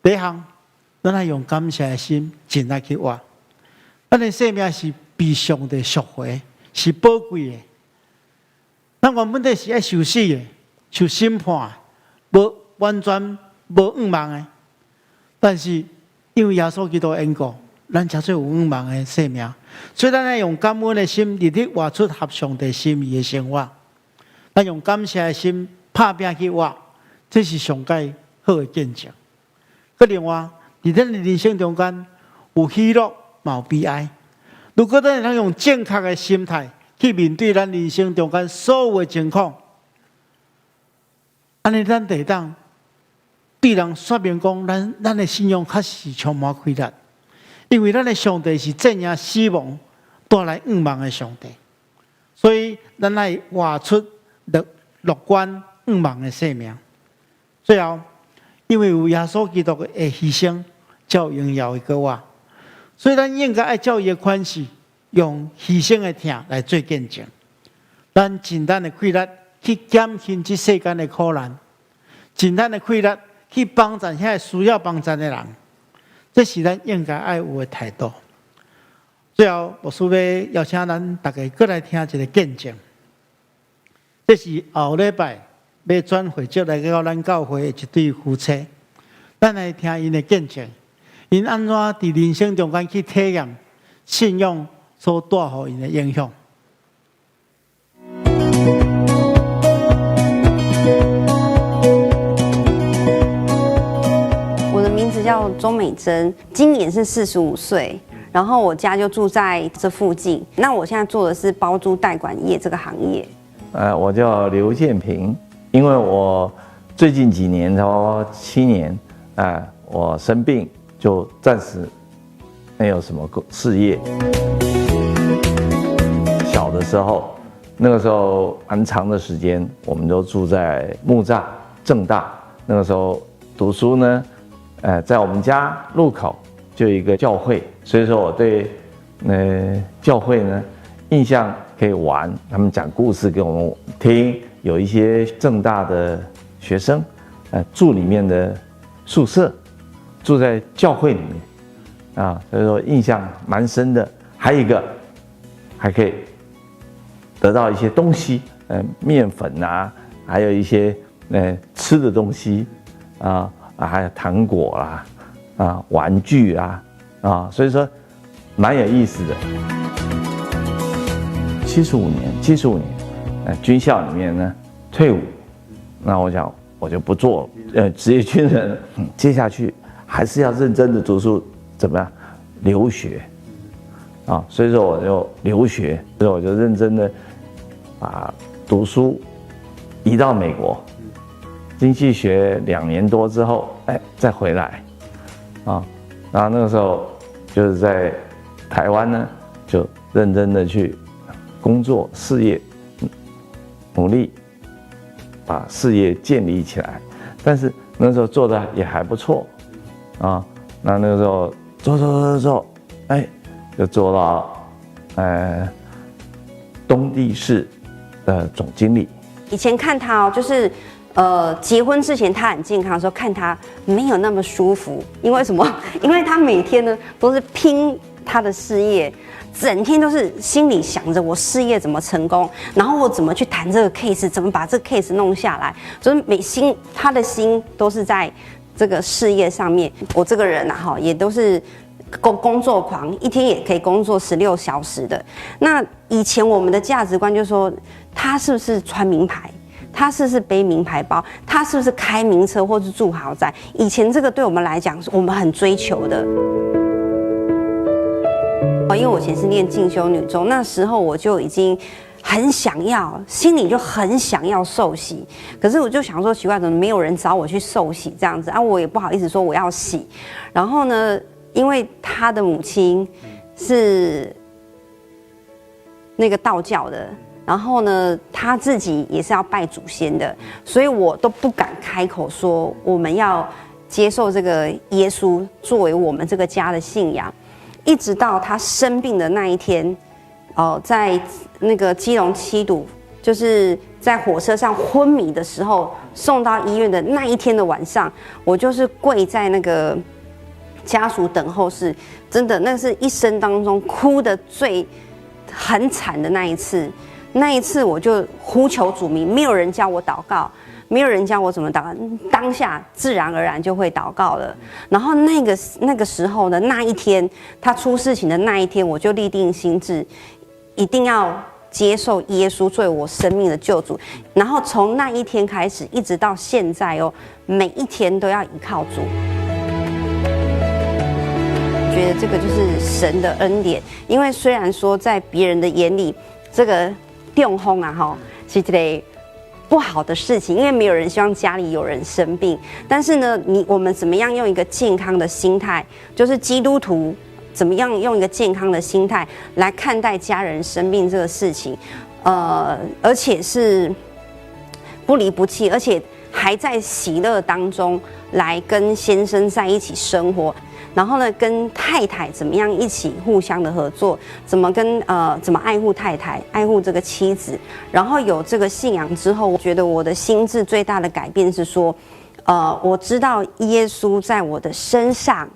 第一项，咱要用感谢的心尽力去活。咱的生命是被上帝赎回，是宝贵的。咱原本是要受死的，受审判的，无完全无愿望的。但是因为耶稣基督的恩故，咱才做有愿望的生命。所以咱要用感恩的心，日日活出合上帝心意的生活。咱用感谢的心拍拼去活。这是上界好的见证。佮另外，伫咱的人生中间有喜乐，嘛有悲哀。如果咱能用正确的心态去面对咱人生中间所有的情况，安尼咱会当对人说明讲，咱的信仰确实充满开力，因为咱的上帝是镇压死亡、带来愿望的上帝。所以，咱来活出乐观、愿望的生命。最后，因为有耶稣基督的牺牲，才有荣耀的国我，所以咱应该爱照伊的款式，用牺牲的疼来做见证。咱尽咱的气力去减轻这世间的苦难，尽咱的气力去帮助遐需要帮助的人，这是咱应该爱有的态度。最后，牧师要邀请咱大家过来听一个见证，这是后礼拜要转会接来到咱教会的一对夫妻，咱来听因的见证，因安怎伫人生中间去体验信仰所带予因的影响。我的名字叫周美珍，今年是45岁，然后我家就住在这附近。那我现在做的是包租代管业这个行业。我叫刘建平。因为我最近几年，差不多7年，我生病，就暂时没有什么事业。小的时候，那个时候蛮长的时间，我们都住在木栅正大。那个时候读书呢，在我们家路口就有一个教会，所以说我对教会呢印象可以玩，他们讲故事给我们听。有一些政大的学生，住里面的宿舍，住在教会里面，所以说印象蛮深的。还有一个，还可以得到一些东西，面粉啊，还有一些吃的东西，还有糖果啦，玩具啊，啊，所以说蛮有意思的。75年，军校里面呢退伍，那我想我就不做职业军人了，接下去还是要认真的读书，怎么样？留学啊，所以说我就留学，所以我就认真的把读书移到美国，经济学2年多之后，再回来啊，然后那个时候就是在台湾呢，就认真的去工作事业，努力把事业建立起来，但是那时候做的也还不错啊，那个时候做，就做到东帝市的总经理。以前看他哦，就是结婚之前他很健康的时候，看他没有那么舒服，因为什么？因为他每天呢都是拼他的事业，整天都是心里想着我事业怎么成功，然后我怎么去谈这个 case， 怎么把这个 case 弄下来，就是他的心都是在这个事业上面。我这个人啊，也都是工作狂，一天也可以工作16小时的。那以前我们的价值观就是说，他是不是穿名牌？他是不是背名牌包？他是不是开名车或是住豪宅？以前这个对我们来讲，我们很追求的。因为我以前是念进修女中，那时候我就已经很想要，心里就很想要受洗。可是我就想说，奇怪，怎么没有人找我去受洗这样子啊？我也不好意思说我要洗。然后呢，因为他的母亲是那个道教的，然后呢，他自己也是要拜祖先的，所以我都不敢开口说我们要接受这个耶稣作为我们这个家的信仰。一直到他生病的那一天，在那个基隆七堵，就是在火车上昏迷的时候，送到医院的那一天的晚上，我就是跪在那个家属等候室，真的那是一生当中哭得很惨的那一次。那一次我就呼求主名，没有人教我祷告，没有人教我怎么祷告，当下自然而然就会祷告了。然后那个时候呢，那一天他出事情的那一天，我就立定心志，一定要接受耶稣作为我生命的救主。然后从那一天开始，一直到现在哦，每一天都要依靠主。觉得这个就是神的恩典，因为虽然说在别人的眼里，这个中风啊，是这个不好的事情，因为没有人希望家里有人生病。但是呢，我们怎么样用一个健康的心态，就是基督徒怎么样用一个健康的心态来看待家人生病这个事情，而且是不离不弃，而且还在喜乐当中来跟先生在一起生活。然后呢，跟太太怎么样一起互相的合作，怎么爱护太太，爱护这个妻子。然后有这个信仰之后，我觉得我的心智最大的改变是说，我知道耶稣在我的身上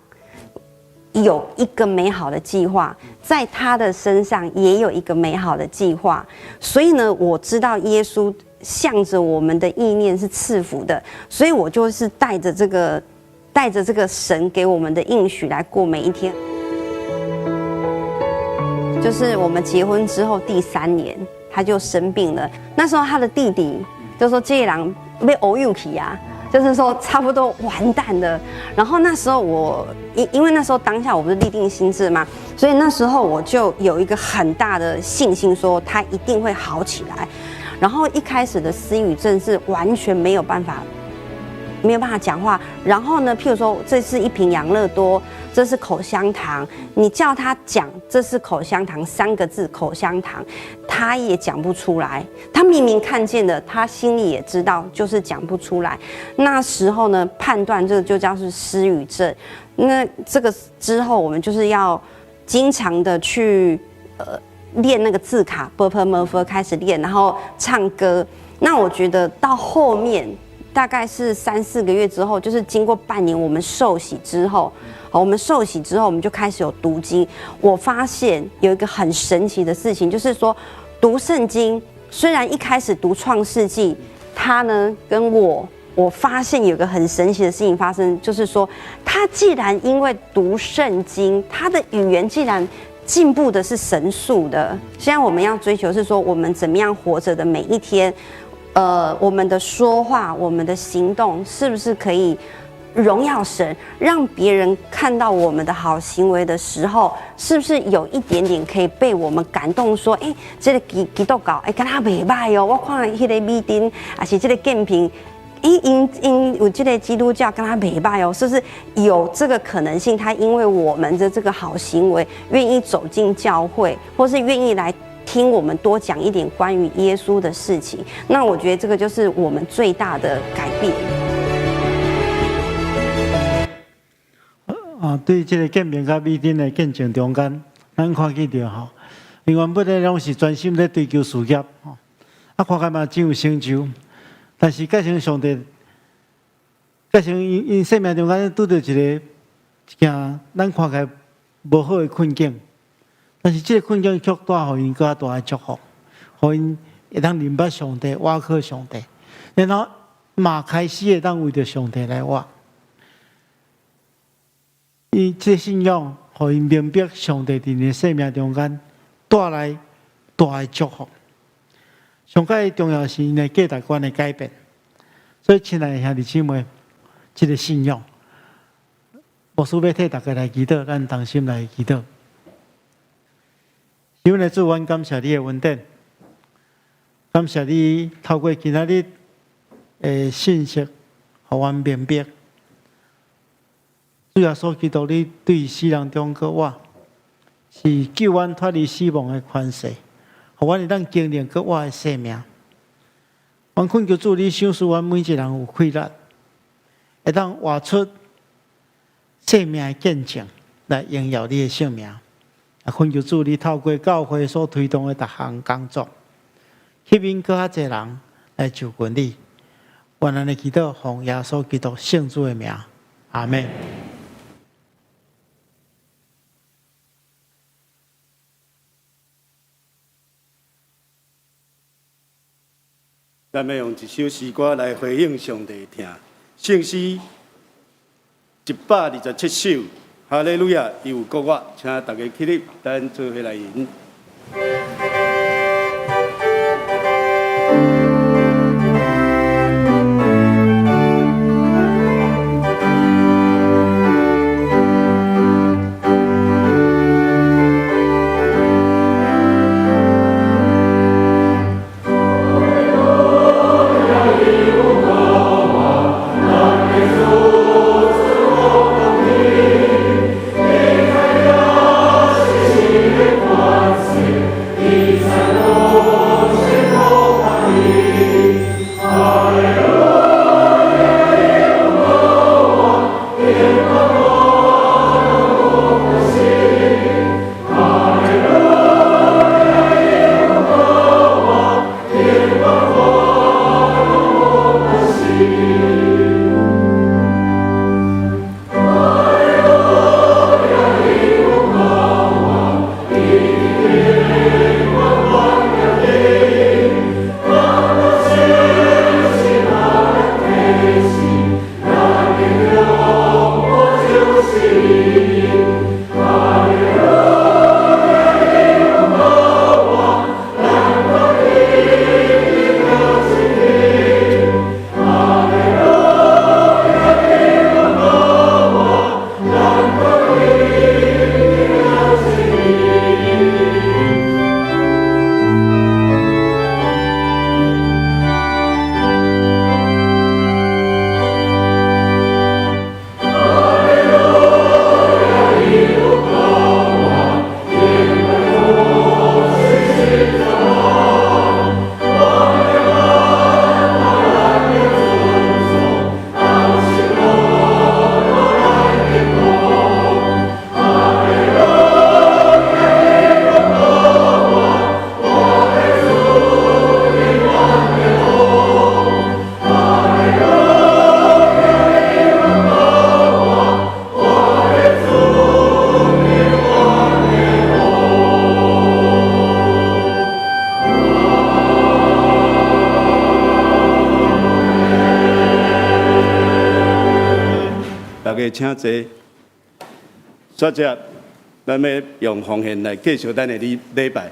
有一个美好的计划，在他的身上也有一个美好的计划。所以呢，我知道耶稣向着我们的意念是赐福的，所以我就是带着这个神给我们的应许来过每一天。就是我们结婚之后第3年，他就生病了。那时候他的弟弟就说：“这人被偶有起啊，就是说差不多完蛋了。”然后那时候因为那时候当下我不是立定心志嘛，所以那时候我就有一个很大的信心，说他一定会好起来。然后一开始的失语症是完全没有办法讲话，然后呢，譬如说这是一瓶养乐多，这是口香糖，你叫他讲这是口香糖3个字，口香糖，他也讲不出来。他明明看见的，他心里也知道，就是讲不出来。那时候呢，判断这个就叫是失语症。那这个之后，我们就是要经常的去练那个字卡 ，b 开始练，然后唱歌。那我觉得到后面。大概是3、4个月之后，就是经过半年，我们受洗之后，我们就开始有读经。我发现有一个很神奇的事情，就是说读圣经，虽然一开始读创世纪，他呢跟我我发现有个很神奇的事情发生，就是说，他既然因为读圣经，他的语言既然进步的是神速的，现在我们要追求是说，我们怎么样活着的每一天，我们的说话、我们的行动，是不是可以荣耀神，让别人看到我们的好行为的时候，是不是有一点点可以被我们感动？说，这个基督教，跟他袂歹哦。我看迄个米丁，还是这个建平，因有这个基督教跟他袂歹哦，是不是有这个可能性？他因为我们的这个好行为，愿意走进教会，或是愿意来听我们多讲一点关于耶稣的事情。那我觉得这个就是我们最大的改变。对这个见面甲米丁的见证中间，咱看见到吼，因原本咧拢是专心咧追求事业吼，看起嘛真有成就，但是改成上帝，改成因生命中间拄到一件咱看起来无好的困境，但是这个困境却带互因更加大的祝福，互因会当明白上帝，挖靠上帝，然后嘛开始会当为着上帝来活。伊这信仰，互因明白上帝伫你生命中间带来大的祝福。上界重要是因的价值观的改变。所以，亲爱的兄弟姊妹，这个信仰，牧师要替大家来祈祷，咱同心来祈祷。因为主，阮感谢你的恩典，感谢你透过今仔日的信息，互阮明白。主耶稣基督，你对世人中国我，是救阮脱离死亡的权势，互阮会当经历国我的生命。阮恳求主，你赏赐阮每一人有快乐，会当活出生命的见证，来荣耀你的性命。恳求主，你透过教会所推动的各项工作，吸引更较侪人来就近你。愿咱的祈祷奉耶稣基督圣主的名，阿门。咱要用一首诗歌来回应上帝听，圣诗127首，哈利路亚，伊有国我，请大家起立，咱做伙来吟。大家请坐。接着，咱要用奉献来继续咱的礼拜。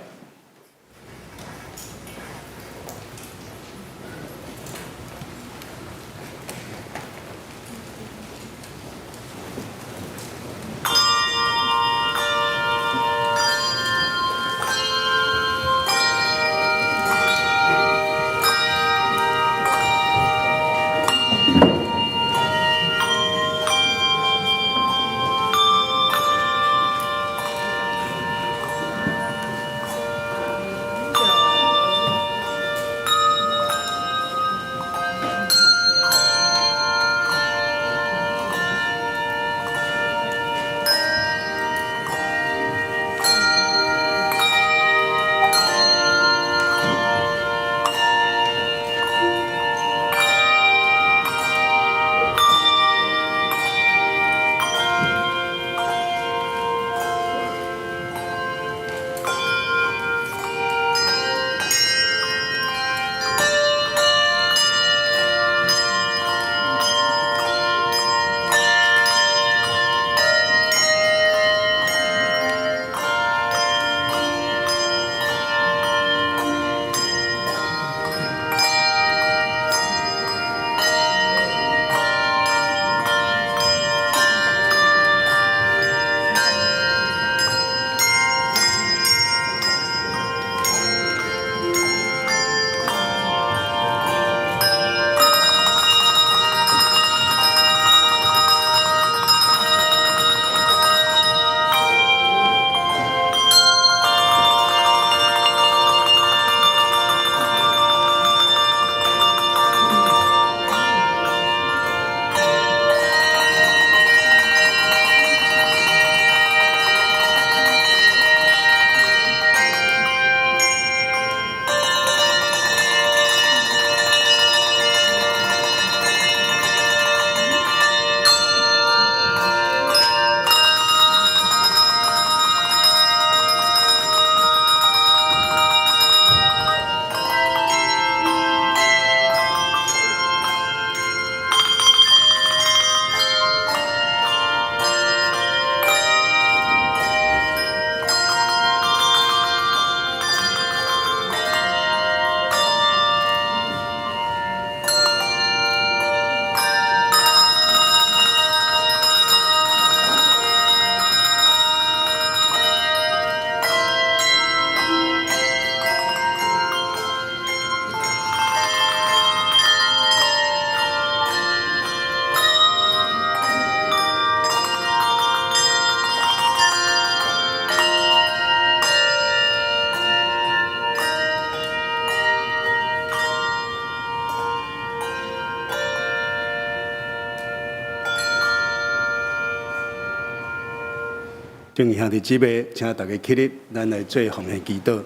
敬兄弟姊妹，请大家起立，咱来做奉献祈祷。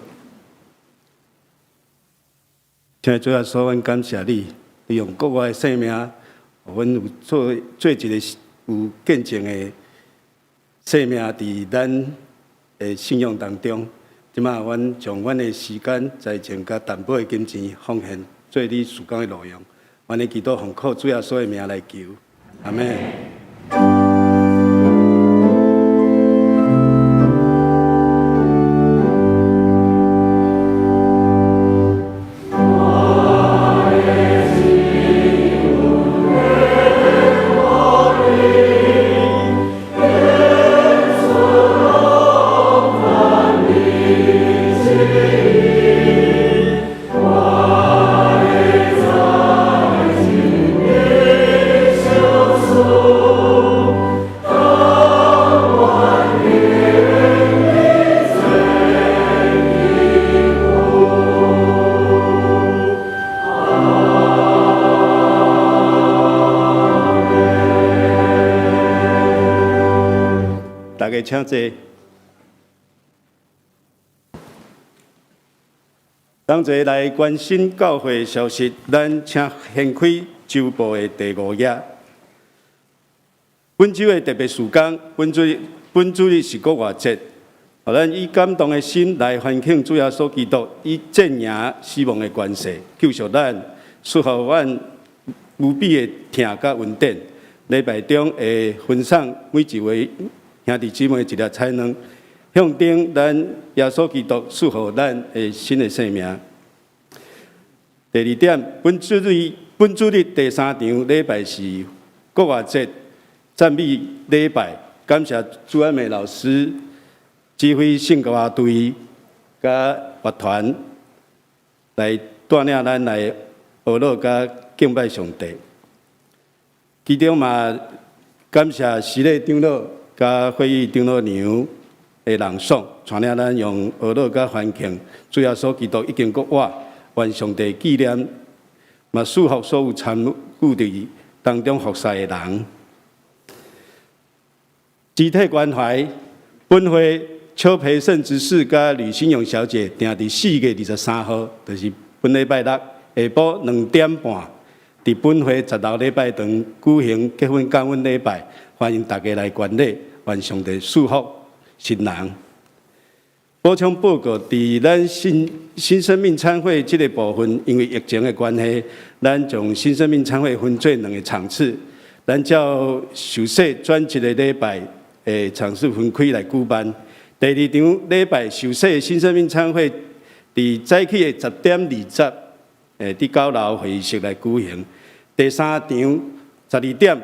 请主啊，所阮感谢你，利用国外的生命，互阮有做一个有见证的生命，伫咱的信仰当中。即马，阮将阮的时间、财情甲淡薄的金钱奉献，做你事工的路用。阮的祈祷奉靠主啊所的名来求，阿门。大家请坐。当坐来关心教会消息，咱请掀开周报的第5页。本周的特别事工，本主日是国外节，互咱以感动的心来欢庆主耶稣基督以战赢死亡的关系，救赎咱，赐予阮无比的疼甲恩典。礼拜中会分享每一位兄弟姊妹一粒彩蛋，向顶咱耶稣基督赐予咱的新的生命。第二点，本主日第3场礼拜是国外节赞美礼拜，感谢朱安美老师指挥圣歌乐队甲乐团来带领咱来学乐甲敬拜上帝。其中嘛，感谢司礼长老甲会议长老娘的朗诵，带领咱用学乐甲欢庆，主要所基督已经国我愿上帝纪念，嘛祝福所有参与伫当中服侍的人。集体关怀本会邱培胜执事甲吕新勇小姐定伫4月23号，就是本礼拜六下晡2点半，伫本会10楼礼拜堂举行结婚感恩礼拜，欢迎大家来观礼，愿上帝祝福新人。补充报告，伫咱新生命餐会这个部分，因为疫情的关系，咱将新生命餐会分做2个场次，咱照受洗转一个礼拜。场次分开来举办。第2场礼拜受洗新生命餐会，伫早起的10点20，伫9楼会议室来举行。第3场12点，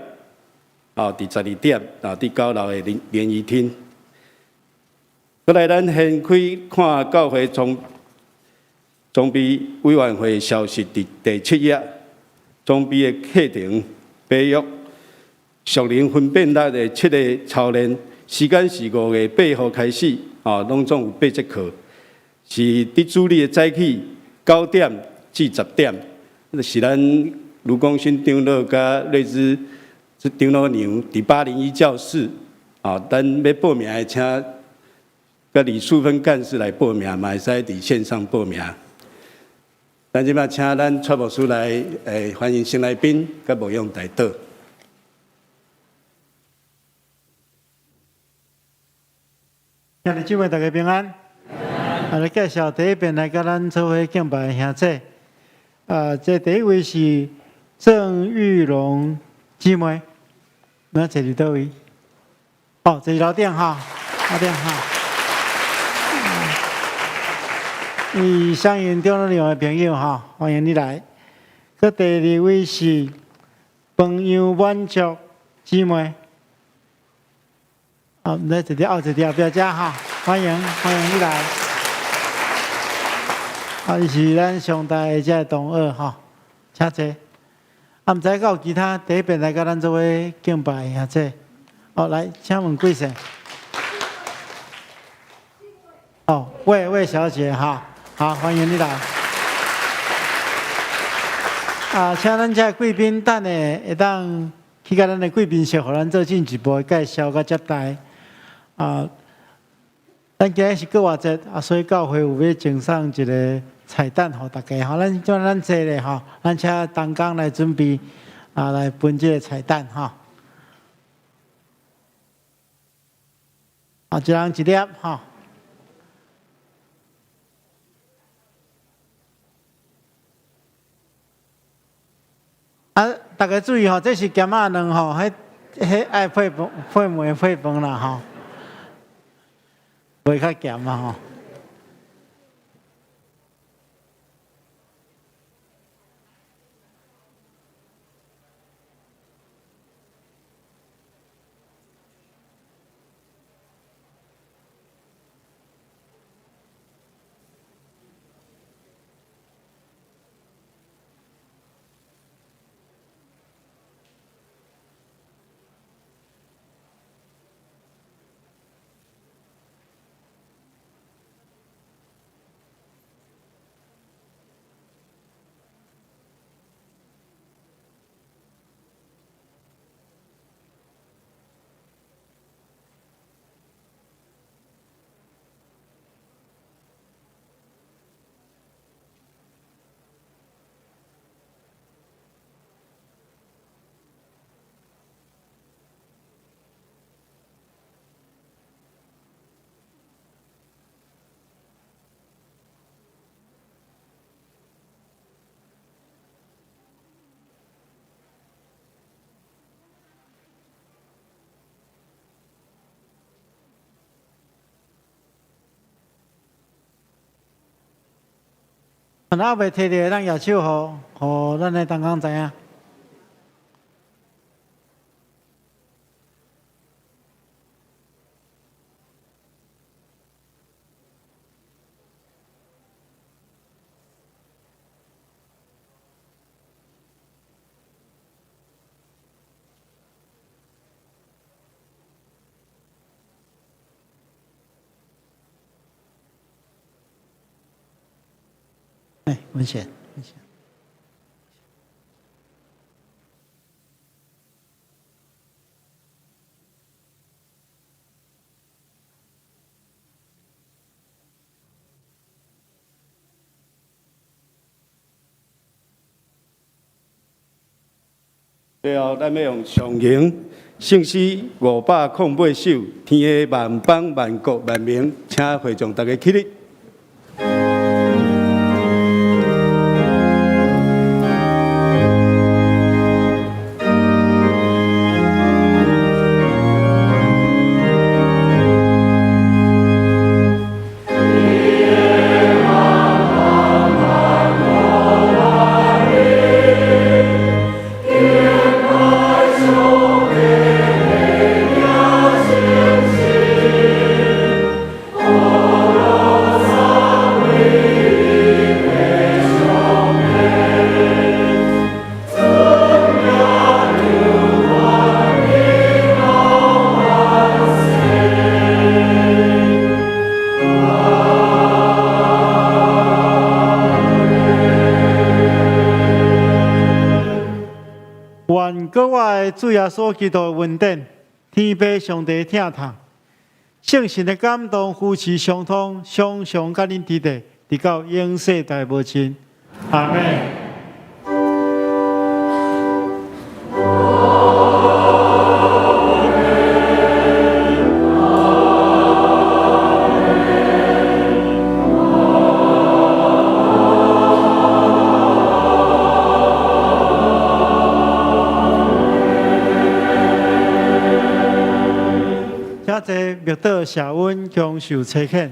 伫12点，伫9楼的联谊厅。过来，咱先开看教会装备委员会消息第7页，装备的课程培育。属灵分辨力的7个操练，时间是5月8号开始，拢总有8节课，是伫主日的早起9点至10点，是咱卢光勋长老甲瑞芝长老娘伫801教室，咱要报名的请甲李淑芬干事来报名，嘛会使伫线上报名。咱即摆请咱蔡牧师来，欢迎新来宾甲牧养代祷。兄弟姊妹，大家平安。来介绍第一遍来甲咱做伙敬拜的兄弟。这第一位是郑玉龙姊妹，那坐伫倒位？哦，坐伫楼顶哈，楼顶哈。伊相信中老娘的朋友哈，欢迎你来。佮第二位是彭友满足姊妹。好，来这条，这条表家哈，欢迎你来。伊是咱上大的这同学哈，请坐。毋知有其他第一遍来甲咱做伙敬拜兄弟。来，请问贵姓？魏小姐哈，好，欢迎你来。请咱这贵宾等下会当去甲咱的贵宾室，互咱做进一步的介绍甲接待。咱今日是国外节，所以教会有要赠送一个彩蛋互大家，咱坐咧咱请同工来准备，来分这个彩蛋一人一粒大家注意这是咸仔卵迄爱配糜配饭啦袂较咸嘛可能未摕着，咱举手，互咱的同工知影。文贤，文贤。最后，咱要用上行圣诗508首，天下万邦万国万民，请会众大家起立。愿各位主耶稣基督的恩典，天父上帝疼痛，圣神的感动，夫妻相通，常常甲恁伫地，直到永世代无尽。阿门。请坐密道下温强受车遣。